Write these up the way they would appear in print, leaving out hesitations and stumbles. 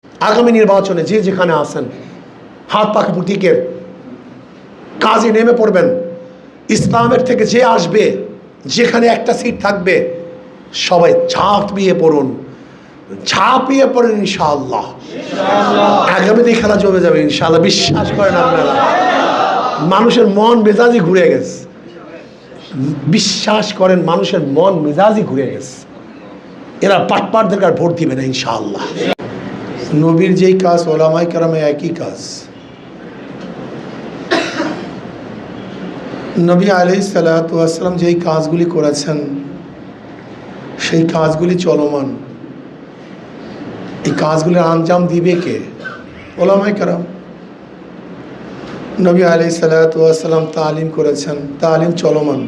আগামী নির্বাচনে যে যেখানে আছেন হাত পাখা প্রতীকের কাজে নেমে পড়বেন। ইসলামের থেকে যে আসবে, যেখানে একটা সিট থাকবে সবাই ঝাঁপিয়ে পড়ুন, ঝাঁপিয়ে পড়ুন ইনশাআল্লাহ। আগামীতে খেলা জমে যাবে ইনশাআল্লাহ, বিশ্বাস করেন আপনারা। মানুষের মন মেজাজি ঘুরে গেছে, বিশ্বাস করেন, মানুষের মন মেজাজি ঘুরে গেছে। এরা পাটপাটদের কাছে ভোট দিবে না ইনশাআল্লাহ। নবীর যেই কাজ ওলামায়ে কেরামে একই কাজ। নবী আলাইহিস সালাতু ওয়াস সালাম যেই কাজগুলি করেছেন সেই কাজগুলি চলমান। এই কাজগুলির আঞ্জাম দিবে কে? ওলামায়ে কেরাম। নবী আলাইহিস সালাতু ওয়াস সালাম তালিম করেছেন, তালিম চলমান।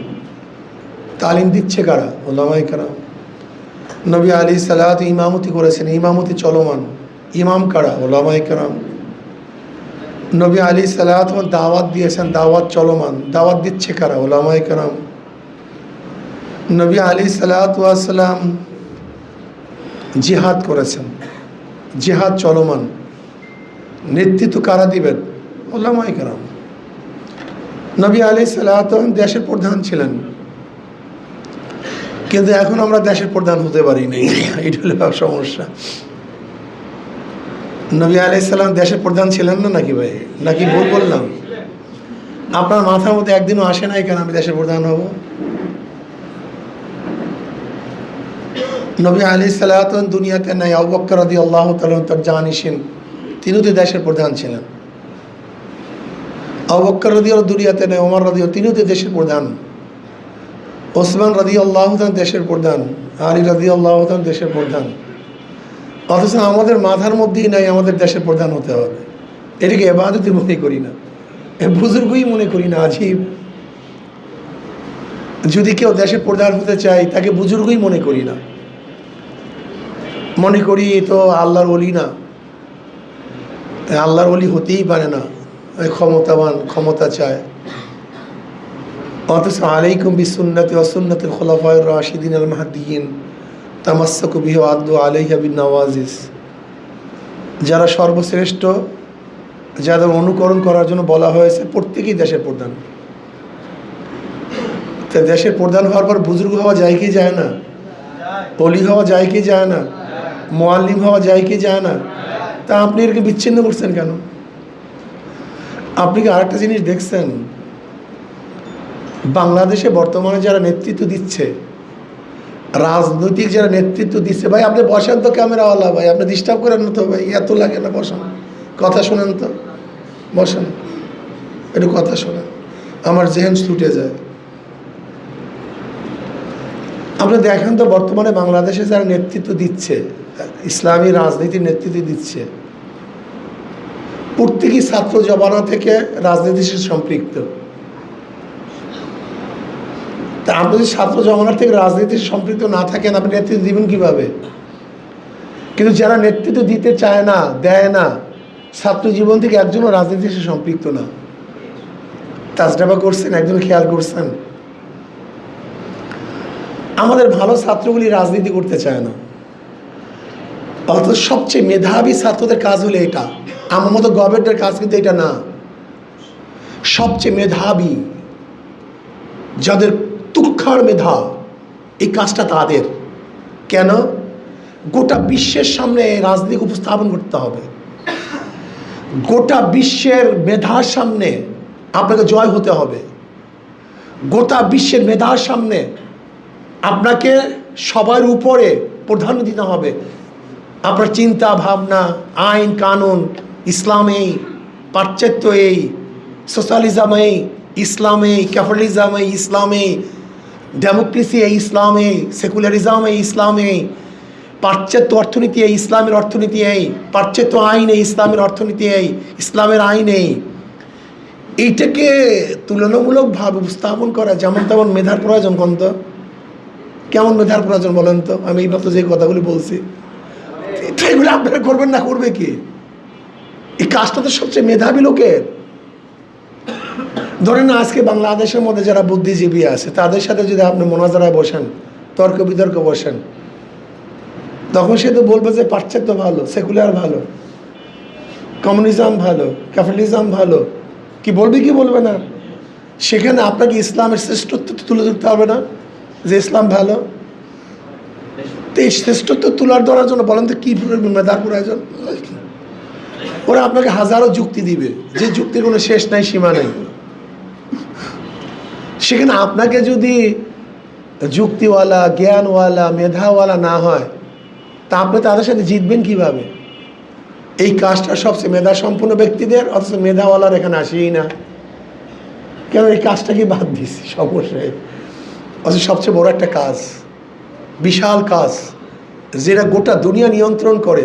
তালিম দিচ্ছে কারা? ওলামায়ে কেরাম। নবী আলাইহিস সালাতু ইমামতি করেছেন, ইমামতি চলমান। ইমাম কারা? ওলামায়ে কেরাম। নবী আলাইহিস সালাতু দাওয়াত দিয়েছেন, দাওয়াত চলমান। দাওয়াত দিচ্ছে কারা? ওলামায়ে কেরাম। নবী আলাইহিস সালাতু ওয়াস সালাম জিহাদ করেছেন, জিহাদ চলমান। নেতৃত্ব কারা দিবেন? ওলামায়ে কেরাম। নবী আলাইহিস সালাতু দেশের প্রধান ছিলেন, কিন্তু এখন আমরা দেশের প্রধান হতে পারি নাই, এটা হলো সমস্যা। নবী আলাইহিস সালাম দেশের প্রধান ছিলেন না নাকি ভাই? নাকি ভুল বললাম? আপনার মাথার মধ্যে একদিনও আসে নাই কেন আমি দেশের প্রধান হব? নবী আলাইহিস সালাতু দুনিয়াতে নাই, আবু বকর রাদিয়াল্লাহু তাআলা তার জানিসিন, তিনিও তো দেশের প্রধান ছিলেন। আবু বকর রাদিয়াল্লাহু দুনিয়াতে নাই, ওমর রাদিয়াল্লাহু তিনিও তো দেশের প্রধান। ওসমান রাদিয়াল্লাহু তাআলা দেশের প্রধান, আলী রাদিয়াল্লাহু তাআলা দেশের প্রধান। অথচ আমাদের মাথার মধ্যেই নাই আমাদের দেশের প্রধান হতে হবে। এটাকে ইবাদতই মনে করি না, বুজুর্গই মনে করি না। আজীব। যদি কেউ দেশের প্রধান হতে চায় তাকে বুজুর্গই মনে করি না, মনে করি তো আল্লাহর ওলি না, আল্লাহর ওলি হতেই পারে না, ক্ষমতাবান, ক্ষমতা চায়। অথচ আলাইকুম বিসুন্নতি ওয়া সুন্নাতিল খুলাফায়ে রাশিদিন আল মাহদিয়িন তামাসসাকু বিহি ওয়া আদু আলাইহা বিন নওয়াজিস। যারা সর্বশ্রেষ্ঠ, যাদের অনুকরণ করার জন্য বলা হয়েছে, প্রত্যেকেই দেশের প্রধান। তো দেশের প্রধান হওয়ার পর বুজুর্গ হওয়া যায় কি যায় না? ওলি হওয়া যায় কি যায় না? মুআল্লিম হওয়া যায় কি যায় না? তা আপনি এরকে বিচ্ছিন্ন করছেন কেন? আপনি কি আরেকটা জিনিস দেখছেন? বাংলাদেশে বর্তমানে যারা নেতৃত্ব দিচ্ছে, রাজনৈতিক যারা নেতৃত্ব দিচ্ছে, ভাই আপনি বসেন তো ক্যামেরাওয়ালা, ভাই আপনি ডিস্টার্ব করেন না তো ভাই, এত লাগে না, বসেন, কথা শোনেন তো, বসেন, একটু কথা শোনেন, আমার জেহেন ছুটে যায়। আপনি দেখেন তো বর্তমানে বাংলাদেশে যারা নেতৃত্ব দিচ্ছে, ইসলামী রাজনীতির নেতৃত্ব দিচ্ছে, প্রত্যেকই ছাত্র জমানা থেকে রাজনীতির সাথে সম্পৃক্ত। তা আপনি যদি ছাত্র জমানার থেকে রাজনীতির সম্পৃক্ত না থাকেন, আপনি নেতৃত্ব দিবেন কীভাবে? কিন্তু যারা নেতৃত্ব দিতে চায় না, দেয় না, ছাত্র জীবন থেকে একজনও রাজনীতির সাথে সম্পৃক্ত না। তাজরাবা করছেন, একজন খেয়াল করছেন? আমাদের ভালো ছাত্রগুলি রাজনীতি করতে চায় না, অথচ সবচেয়ে মেধাবী ছাত্রদের কাজ হলো এটা। আমার মতো গভর্নমেন্টের কাজ কিন্তু এটা না। সবচেয়ে মেধাবী, যাদের তুক্ষার মেধা, এই কাজটা তাদের। কেন? গোটা বিশ্বের সামনে রাজনীতি উপস্থাপন করতে হবে, গোটা বিশ্বের মেধার সামনে আপনাকে জয় হতে হবে, গোটা বিশ্বের মেধার সামনে আপনাকে সবার উপরে প্রাধান্য দিতে হবে। আপনার চিন্তা ভাবনা, আইন কানুন ইসলাম এই, পাশ্চাত্য এই, সোশ্যালিজম এই ইসলাম এই, ক্যাপিটালিজম এই ইসলাম এই, ডেমোক্রেসি এই ইসলাম এই, সেকুলারিজম এই ইসলাম এই, পাশ্চাত্য অর্থনীতি এই ইসলামের অর্থনীতি এই, পাশ্চাত্য আইন এই ইসলামের অর্থনীতি এই, ইসলামের আইন এই। এইটাকে তুলনামূলকভাবে উপস্থাপন করা যেমন তেমন মেধার প্রয়োজন। কোন তো কেমন মেধার প্রয়োজন বলেন তো? আমি এই মাত্র যে কথাগুলি বলছি, এগুলো আপনারা করবেন না, করবে কি? এই কাজটা তো সবচেয়ে মেধাবী লোকের। ধরেন না, আজকে বাংলাদেশের মধ্যে যারা বুদ্ধিজীবী আছে তাদের সাথে যদি আপনি মোনাজারায় বসেন, তর্ক বিতর্ক বসেন, তখন সে তো বলবে যে পাশ্চাত্য ভালো, সেকুলার ভালো। কমিউনিজম ভালো, ক্যাপিটালিজম ভালো, কি বলবে কি বলবে না? সেখানে আপনাকে ইসলামের শ্রেষ্ঠত্ব তুলে ধরতে হবে না যে ইসলাম ভালো? তো এই শ্রেষ্ঠত্ব তুলার ধরার জন্য বলেন তো কী মেধার প্রয়োজন? ওরা আপনাকে হাজারো যুক্তি দিবে, যে যুক্তির কোনো শেষ নাই, সীমা নেই। সেখানে আপনাকে যদি যুক্তিওয়ালা, জ্ঞানওয়ালা, মেধাওয়ালা না হয়, তা আপনি তাদের সাথে জিতবেন কিভাবে? এই কাজটা সবচেয়ে মেধা সম্পন্ন ব্যক্তিদের, অথচ মেধাওয়ালার এখানে আসেই না কেন? এই কাজটাকে বাদ দিছি সমস্যায়। অথচ সবচেয়ে বড় একটা কাজ, বিশাল কাজ, যেটা গোটা দুনিয়া নিয়ন্ত্রণ করে,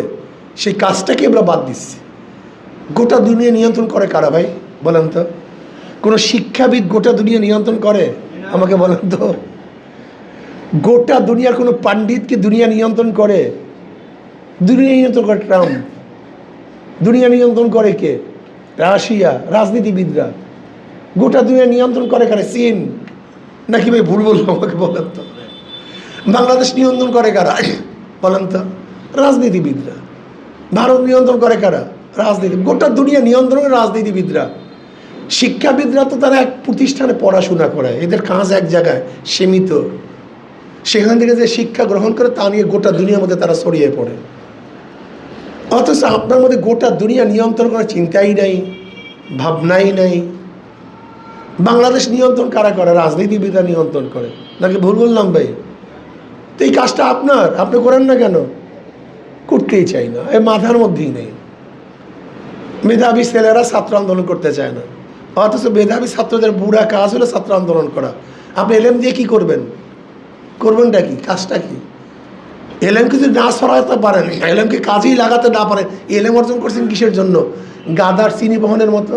সেই কাজটাকে আমরা বাদ দিচ্ছি। গোটা দুনিয়া নিয়ন্ত্রণ করে কারা ভাই বলেন তো? কোনো শিক্ষাবিদ গোটা দুনিয়া নিয়ন্ত্রণ করে? আমাকে বলেন তো। গোটা দুনিয়ার কোনো পণ্ডিতকে দুনিয়া নিয়ন্ত্রণ করে? দুনিয়া নিয়ন্ত্রণ করে ট্রাম্প। দুনিয়া নিয়ন্ত্রণ করে কে? রাশিয়া, রাজনীতিবিদরা। গোটা দুনিয়া নিয়ন্ত্রণ করে কারা? চীন নাকি ভাই ভুল বলবো? আমাকে বলেন তো। বাংলাদেশ নিয়ন্ত্রণ করে কারা বলেন তো? রাজনীতিবিদরা। ভারত নিয়ন্ত্রণ করে কারা? রাজনীতি। গোটা দুনিয়া নিয়ন্ত্রণ করে রাজনীতিবিদরা। শিক্ষাবিদরা তো তারা এক প্রতিষ্ঠানে পড়াশোনা করে, এদের কাজ এক জায়গায় সীমিত, সেখান থেকে যে শিক্ষা গ্রহণ করে তা নিয়ে গোটা দুনিয়ার মধ্যে তারা ছড়িয়ে পড়ে। অথচ আপনার মধ্যে গোটা দুনিয়া নিয়ন্ত্রণ করার চিন্তাই নাই, ভাবনাই নাই। বাংলাদেশ নিয়ন্ত্রণ কারা করে? রাজনীতিবিদরা নিয়ন্ত্রণ করে। নাকি ভুল বললাম ভাই? তো এই কাজটা আপনার, আপনি করেন না কেন? করতেই চাই না, এই মাথার মধ্যেই নেই। মেধাবী ছেলেরা ছাত্র আন্দোলন করতে চায় না, অথচ মেধাবী ছাত্রদের বুড়া কাজ হলো ছাত্র আন্দোলন করা। আপনি এলএম দিয়ে কি করবেন? করবেনটা কি? কাজটা কি? এলএমকে যদি না সরাতে পারেন, এলএমকে কাজেই লাগাতে না পারেন, এলএম অর্জন করছেন কিসের জন্য? গাদার চিনি বহনের মতো।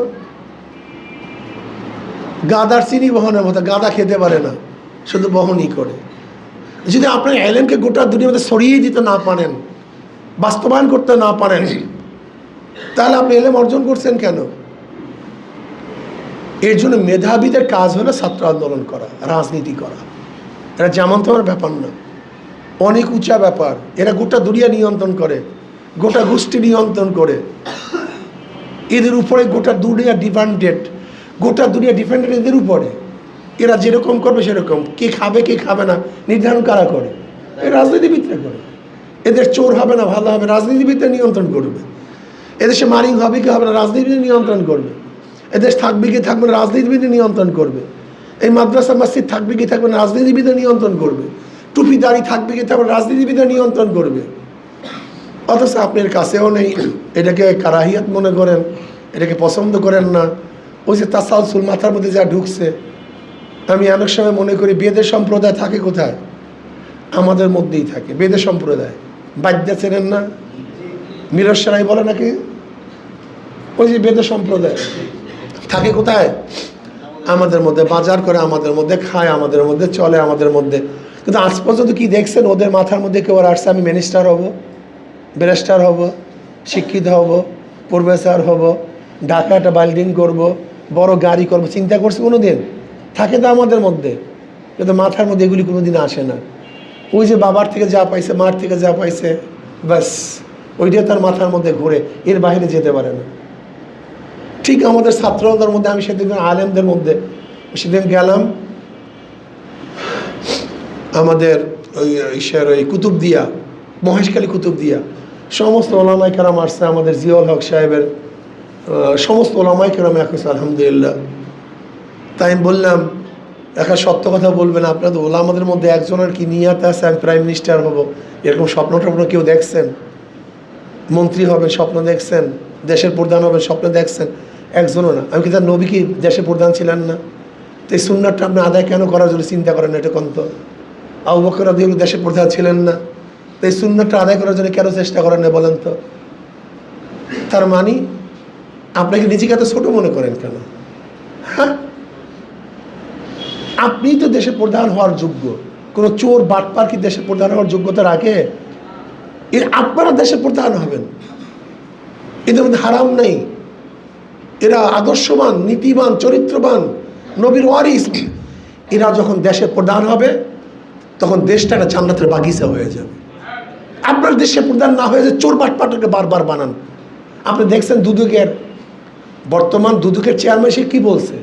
গাদার চিনি বহনের মতো। গাদা খেতে পারে না, শুধু বহনই করে। যদি আপনার এলএমকে গোটা দুনিয়ার মধ্যে সরিয়ে দিতে না পারেন, বাস্তবায়ন করতে না পারেন, তাহলে আপনি এলএম অর্জন করছেন কেন? এর জন্য মেধাবীদের কাজ হলো ছাত্র আন্দোলন করা, রাজনীতি করা। এরা যেমন তেমন ব্যাপার না, অনেক উঁচা ব্যাপার। এরা গোটা দুনিয়া নিয়ন্ত্রণ করে, গোটা গোষ্ঠী নিয়ন্ত্রণ করে। এদের উপরে গোটা দুনিয়া ডিপেন্ডেড, গোটা দুনিয়া ডিপেন্ডেড এদের উপরে। এরা যেরকম করবে সেরকম। কে খাবে কে খাবে না নির্ধারণ কারা করে? এই রাজনীতিবিদরা করে। এদের চোর হবে না ভালো হবে, রাজনীতিবিদরা নিয়ন্ত্রণ করবে। এদেশে মারিং হবে কি হবে না, রাজনীতিবিদ নিয়ন্ত্রণ করবে। এদেশ থাকবে কি থাকবে না, রাজনীতিবিদ নিয়ন্ত্রণ করবে। এই মাদ্রাসা মসজিদ থাকবে কি থাকবে না, রাজনীতিবিদ নিয়ন্ত্রণ করবে। টুপি দাড়ি থাকবে কি থাকবে, রাজনীতিবিদ নিয়ন্ত্রণ করবে। অথচ আপনার কাছেও নেই। এটাকে কারাহিয়াত মনে করেন, এটাকে পছন্দ করেন না। ওই যে তাসাউসুল মাথার মধ্যে যা ঢুকছে, আমি অনেক সময় মনে করি বেদের সম্প্রদায় থাকে কোথায়? আমাদের মধ্যেই থাকে বেদের সম্প্রদায়। বাদ্যা চেনেন না? মিরর সেরাই বলে নাকি? ওই যে বেদের সম্প্রদায় থাকে কোথায়? আমাদের মধ্যে। বাজার করে আমাদের মধ্যে, খায় আমাদের মধ্যে, চলে আমাদের মধ্যে। কিন্তু আজ পর্যন্ত কি দেখছেন ওদের মাথার মধ্যে কেউ আসছে আমি মিনিস্টার হব, ব্যারিস্টার হব, শিক্ষিত হব, প্রফেসর হব, ঢাকা একটা বিল্ডিং করব, বড় গাড়ি করব, চিন্তা করছে কোনো দিন? থাকে তো আমাদের মধ্যে, কিন্তু মাথার মধ্যে এগুলি কোনো দিন আসে না। ওই যে বাবার থেকে যা পাইছে, মার থেকে যা পাইছে, ব্যাস ওইটাই তার মাথার মধ্যে ঘুরে, এর বাইরে যেতে পারে না। ঠিক আমাদের ছাত্রদের মধ্যে, আমি সেদিন আলেমদের মধ্যে সেদিন গেলাম, আমাদের ওই কুতুবদিয়া, মহেশখালী কুতুবদিয়া, সমস্ত ওলামাই কেরাম আসছে। আমাদের জিয়াউল হক সাহেবের সমস্ত ওলামাই কেরাম আসছে আলহামদুলিল্লাহ। তাই আমি বললাম, একটা সত্য কথা বলবেন, আপনাদের ওলামাদের মধ্যে একজনের কি নিয়াত আছে আমি প্রাইম মিনিস্টার হব, এরকম স্বপ্ন টপ্ন কেউ দেখছেন? মন্ত্রী হবেন স্বপ্ন দেখছেন? দেশের প্রধান হবেন স্বপ্ন দেখছেন? একজনও না। আমি কি তার নবী কি দেশের প্রধান ছিলেন না? তো এই সুন্নাতটা আপনি আদায় কেন করার জন্য চিন্তা করেন না? এটা কন্ত আবু বকর রাদিয়াল্লাহু দেশের প্রধান ছিলেন না? তো এই সুন্নাতটা আদায় করার জন্য কেন চেষ্টা করেন না বলেন তো? তার মানে আপনাকে নিজেকে এত ছোট মনে করেন কেন? হ্যাঁ, আপনিই তো দেশের প্রধান হওয়ার যোগ্য। কোনো চোর বাটপার কি দেশের প্রধান হওয়ার যোগ্যতা রাখে? আপনারা দেশের প্রধান হবেন, এদের মধ্যে হারাম নেই। এরা আদর্শবান, নীতিবান, চরিত্রবান, নবীর ওয়ারিস। এরা যখন দেশের প্রধান হবে তখন দেশটা একটা জান্নাতের বাগিচা হয়ে যাবে। আপনার দেশের প্রধান না হয়ে যে চোর বাটপাটকে বারবার বানান, আপনি দেখছেন দুদকের বর্তমান দুদকের চেয়ারম্যান সাহেব কি বলছে?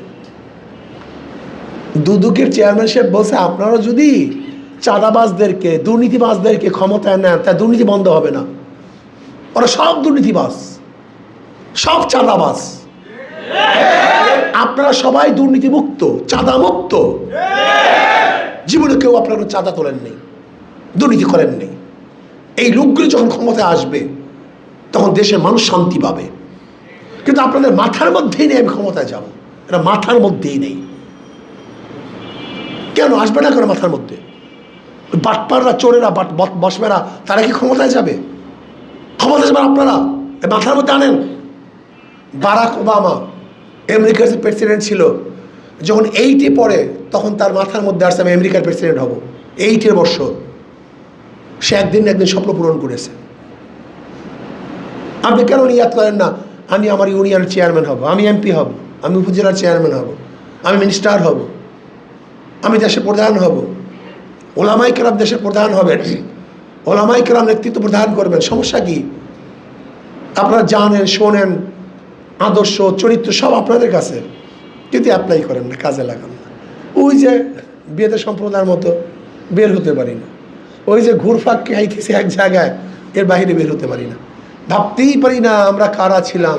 দুদকের চেয়ারম্যান সাহেব বলছে, আপনারা যদি চাঁদাবাজদেরকে দুর্নীতিবাজদেরকে ক্ষমতায় নেন তা দুর্নীতি বন্ধ হবে না। ওরা সব দুর্নীতিবাজ, সব চাঁদাবাজ। আপনারা সবাই দুর্নীতিমুক্ত, চাঁদামুক্ত। জীবনে কেউ আপনারা চাঁদা তোলেন নেই, দুর্নীতি করেন নেই। এই লোকগুলো যখন ক্ষমতায় আসবে তখন দেশের মানুষ শান্তি পাবে। কিন্তু আপনাদের মাথার মধ্যেই নেই আমি ক্ষমতায় যাব, এটা মাথার মধ্যেই নেই। কেন আসবে না কেন মাথার মধ্যে? বাটপাররা, চোরেরা, বসবেরা, তারা কি ক্ষমতায় যাবে? ক্ষমতায় যাবেন আপনারা, মাথার মধ্যে আনেন। বারাক ওবামা আমেরিকার যে প্রেসিডেন্ট ছিল, যখন 8-এ পড়ে তখন তার মাথার মধ্যে আসছে আমি আমেরিকার প্রেসিডেন্ট হব। 8-এর বছর সে একদিন স্বপ্ন পূরণ করেছে। আপনি কেন নিয়াত করেন না আমি আমার ইউনিয়নের চেয়ারম্যান হব, আমি এমপি হব, আমি উপজেলার চেয়ারম্যান হব, আমি মিনিস্টার হব, আমি দেশের প্রধান হব? ওলামাই কেরাম দেশের প্রধান হবেন, ওলামাই কেরাম নেতৃত্ব প্রদান করবেন। সমস্যা কি? আপনারা জানেন, শোনেন, আদর্শ চরিত্র সব আপনাদের কাছে, কিন্তু অ্যাপ্লাই করেন না, কাজে লাগান না। ওই যে বিয়েতে সম্প্রদায়ের মতো বের হতে পারি না, ওই যে ঘুরফাক খাইতেছি এক জায়গায়, এর বাইরে বের হতে পারি না। ভাবতেই পারি না আমরা কারা ছিলাম,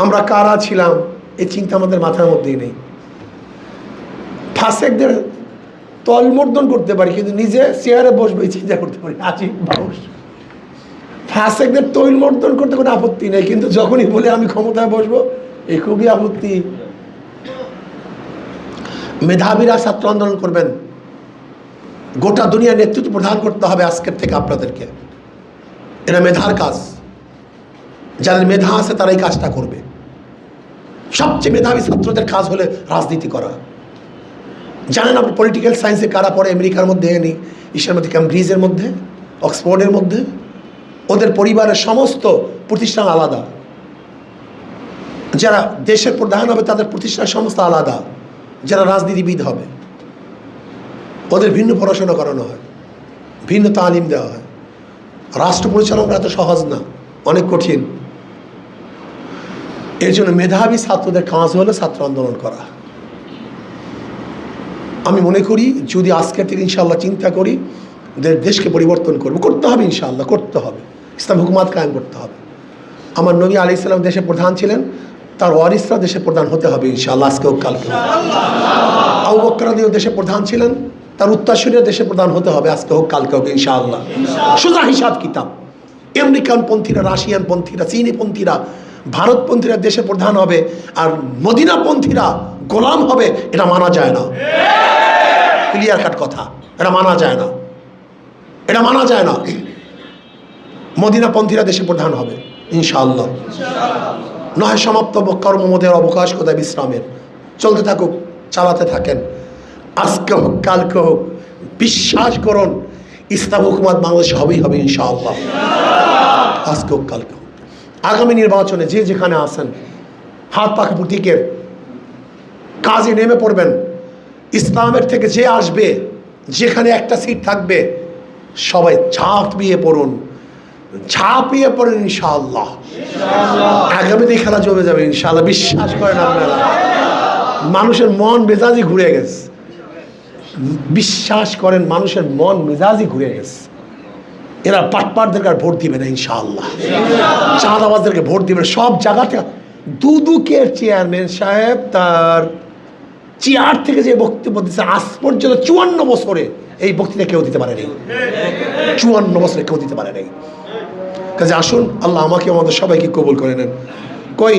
আমরা কারা ছিলাম, এই চিন্তা আমাদের মাথার মধ্যেই নেই। ফাসেকদের তলমর্দন করতে পারি, কিন্তু নিজে চেয়ারে বসবে চিন্তা করতে পারি। আজিব মানুষ। ফাসেকদের তৈলমর্দন করতে কোনো আপত্তি নেই, কিন্তু যখনই বলে আমি ক্ষমতায় বসবো, এই খুবই আপত্তি। মেধাবীরা ছাত্র আন্দোলন করবেন, গোটা দুনিয়া নেতৃত্ব প্রদান করতে হবে আজকের থেকে আপনাদেরকে। এটা মেধার কাজ, যাদের মেধা আছে তারা এই কাজটা করবে। সবচেয়ে মেধাবী ছাত্রদের কাজ হলে রাজনীতি করা। জানেন আপনি পলিটিক্যাল সায়েন্সে কারা পড়ে আমেরিকার মধ্যে, ইসের মধ্যে, ক্যামব্রিজের মধ্যে, অক্সফোর্ডের মধ্যে? ওদের পরিবারের সমস্ত প্রতিষ্ঠান আলাদা। যারা দেশের প্রধান হবে তাদের প্রতিষ্ঠান সমস্ত আলাদা। যারা রাজনীতিবিদ হবে ওদের ভিন্ন পড়াশোনা করানো হয়, ভিন্ন তালিম দেওয়া হয়। রাষ্ট্র পরিচালনা এত সহজ না, অনেক কঠিন। এর জন্য মেধাবী ছাত্রদের কাজ হলো ছাত্র আন্দোলন করা। আমি মনে করি যদি আজকের থেকে ইনশাআল্লাহ চিন্তা করি দেশকে পরিবর্তন করতে হবে, ইনশাআল্লাহ করতে হবে, ইসলাম হুকুমাত কায়েম করতে হবে। আমার নবী আলাইহিস সালাম দেশের প্রধান ছিলেন, তার ওয়ারিসরা দেশের প্রধান হতে হবে ইনশাআল্লাহ, আজকে হোক কালকে। আবু বকর রাদিয়াল্লাহু দেশের প্রধান ছিলেন, তার উত্তরসূরিরা দেশের প্রধান হতে হবে আজকে হোক কালকে হোক ইনশাআল্লাহ। সোজা হিসাব কিতাব। আমেরিকান পন্থীরা, রাশিয়ান পন্থীরা, চীনি পন্থীরা, ভারতপন্থীরা দেশের প্রধান হবে, আর মদিনা পন্থীরা গোলাম হবে, এটা মানা যায় না। ক্লিয়ার কাট কথা, এটা মানা যায় না, এটা মানা যায় না। মদিনা পন্থীরা দেশের প্রধান হবে ইনশাআল্লাহ। নয় সমাপ্ত কর্মমদের অবকাশ কোথায় বিশ্রামের। চলতে থাকুক, চালাতে থাকেন, আজকে হোক কালকে হোক। বিশ্বাস করুন ইসলাম হুকুমত বাংলাদেশে হবেই হবে ইনশাআল্লাহ, আজকে হোক কালকে হোক। আগামী নির্বাচনে যে যেখানে আছেন হাত পাখা প্রতীকের কাজে নেমে পড়বেন। ইসলামের থেকে যে আসবে, যেখানে একটা সিট থাকবে, সবাই ঝাঁপিয়ে পড়ুন, ঝাঁপিয়ে পড়েন ইনশাআল্লাহ। আগামীতে খেলা জমে যাবে ইনশাআল্লাহ, বিশ্বাস করেন আপনারা। মানুষের মন মেজাজি ঘুরে গেছে, বিশ্বাস করেন মানুষের মন মেজাজি ঘুরে গেছে। এরা পাটপাটদেরকে আর ভোট দিবে না ইনশাআল্লাহ, চাঁদাবাজদেরকে ভোট দিবে। সব জায়গাতে দুদকের চেয়ারম্যান সাহেব তার চেয়ার থেকে যে বক্তব্য দিচ্ছে আজ পর্যন্ত 54 বছরে এই বক্তৃতা কেউ দিতে পারে নাই, 54 বছরে কেউ দিতে পারে নাই। কাজে আসুন আল্লাহ আমাকে আমাদের সবাইকে কবুল করে নেন। কই